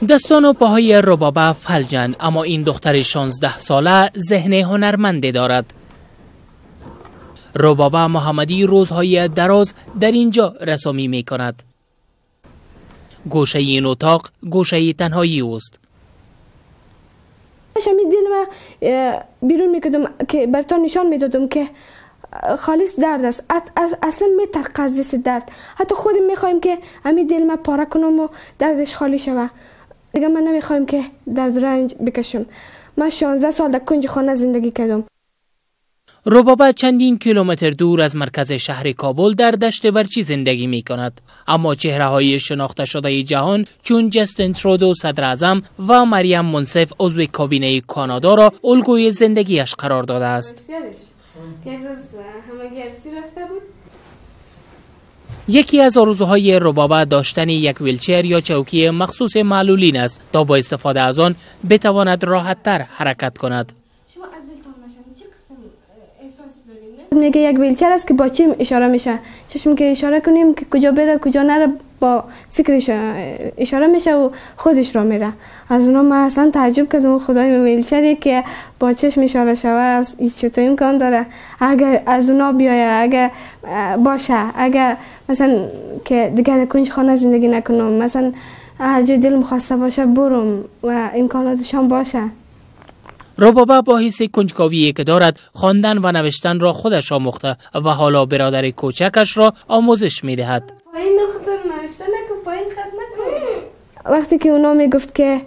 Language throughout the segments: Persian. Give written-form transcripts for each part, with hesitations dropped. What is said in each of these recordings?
دستان و پاهای ربابه فلجن، اما این دختر 16 ساله ذهن هنرمندی دارد. ربابه محمدی روزهای دراز در اینجا رسامی می کند. گوشه این اتاق گوشه تنهایی اوست. شمی دل ما بیرون میکردم که برتان نشان میدادم که خالص درد است، اصلا میترقه از دست درد. حتی خودم میخوایم که امی دل ما پاره کنم و دردش خالی شوه. دیگه من نمیخوایم که درد رنج بکشم. من 16 سال در کنج خانه زندگی کردم. ربابه چندین کیلومتر دور از مرکز شهر کابل در دشت برچی زندگی می کند، اما چهره های شناخته شده جهان چون جستین ترودو صدر اعظم و مریم منصف عضو کابینه کانادا را الگوی زندگیش قرار داده است. یکی از آرزوهای ربابه داشتن یک ویلچر یا چوکی مخصوص معلولین است تا با استفاده از آن بتواند راحت‌تر حرکت کند. میگه یک ویلچر است که با چی اشاره میشه، چشم که اشاره کنیم که کجا بره کجا نره با فکرش اشاره میشه و خودش را میره. از اونا من اصلا تعجب کردم، خدای ویلچری که با چشم اشاره شوه چطور امکان داره؟ اگه از اونا بیایه، اگه باشه، اگه مثلا که دیگه کنج خانه زندگی نکنم، مثلا هر جای دلم خواسته باشه برم و امکاناتشان باشه. ربابه با حس کنجکاویی که دارد خواندن و نوشتن را خودش آموخته و حالا برادر کوچکش را آموزش میدهد. پایین نختر نوشته نکن، پایین خط نکن. وقتی که اونا میگفت که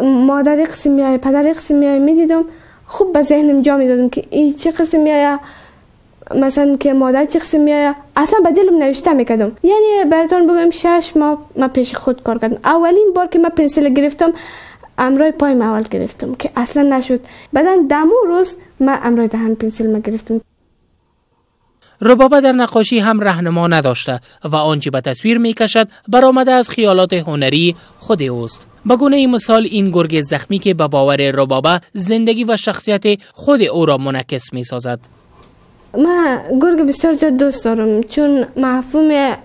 مادر قسم میایه پدر قسم میایه میدیدم، خوب به ذهنم جا میدادم که این چه قسم میایه، مثلا که مادر چه قسم میایه، اصلا به دلم نوشته میکردم. یعنی براتون بگم 6 ماه من پیش خود کار کردم. اولین بار که من پنسل گرفتم امرای پای اول گرفتم که اصلا نشد. بعدا دمو روز من امرای دهن پنسل ما گرفتم. ربابه در نقاشی هم راهنما نداشته و آنچه به تصویر میکشد برآمده از خیالات هنری خود اوست. به گونه مثال این گرگ زخمی که به باور ربابه زندگی و شخصیت خود او را منعکس میسازد. من گرگ بسیار زیاد دوست دارم چون مفهوم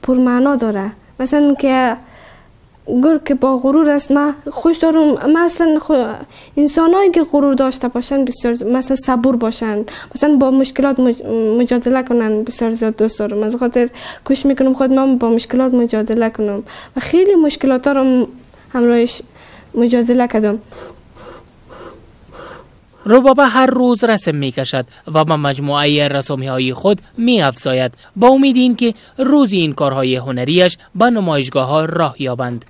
پرمعنا داره. مثلا که گرگ که با غرور است من خوش دارم. مثلا انسانایی که غرور داشته باشن بسیار مثلا صبور باشن، مثلا با مشکلات مجادله کنن بسیار زیاد دوست دارم. از خاطر کوشش میکنم خود من با مشکلات مجادله کنم و خیلی مشکلات رو همراهش مجادله کردم. ربابه هر روز رسم می کشد و با مجموعه رسومی های خود می افزاید با امید این که روزی این کارهای هنریش به نمایشگاه ها راه یابند.